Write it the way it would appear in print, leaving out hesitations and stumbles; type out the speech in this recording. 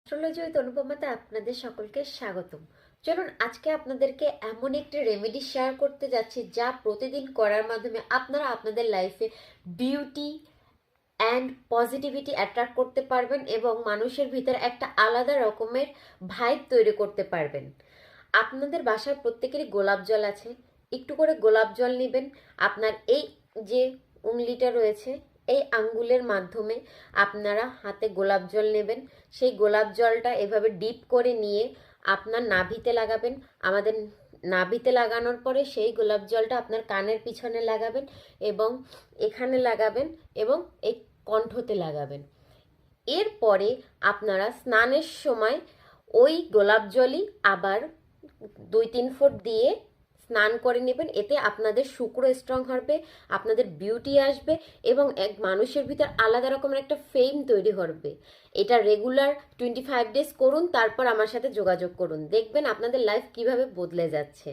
Astrology with অনুপমাতে আপনাদের সকলকে স্বাগতম। চলুন আজকে আপনাদেরকে এমন একটি রেমেডি শেয়ার করতে যাচ্ছি যা প্রতিদিন করার মাধ্যমে আপনারা আপনাদের লাইফে বিউটি অ্যান্ড পজিটিভিটি অ্যাট্রাক্ট করতে পারবেন এবং মানুষের ভিতরে একটা আলাদা রকমের ভাইব তৈরি করতে পারবেন। আপনাদের বাসার প্রত্যেকেরই গোলাপ জল আছে, একটু করে গোলাপ জল নেবেন। আপনার এই যে উংলিটা রয়েছে, এই আঙ্গুলের মাধ্যমে আপনারা হাতে গোলাপ জল নেবেন। সেই গোলাপ জলটা এভাবে ডিপ করে নিয়ে আপনার নাভিতে লাগাবেন। আমাদের নাভিতে লাগানোর পরে সেই গোলাপ জলটা আপনার কানের পিছনে লাগাবেন এবং এখানে লাগাবেন এবং এই কণ্ঠতে লাগাবেন। এরপরে আপনারা স্নানের সময় ওই গোলাপ জলই আবার 2-3 ফোঁট দিয়ে স্নান করে নেবেন। এতে আপনাদের শুক্র স্ট্রং হবে, আপনাদের বিউটি আসবে এবং এক মানুষের ভিতর আলাদা রকমের একটা ফেম তৈরি হবে। এটা রেগুলার 25 ডেজ করুন, তারপর আমার সাথে যোগাযোগ করুন, দেখবেন আপনাদের লাইফ কিভাবে বদলে যাচ্ছে।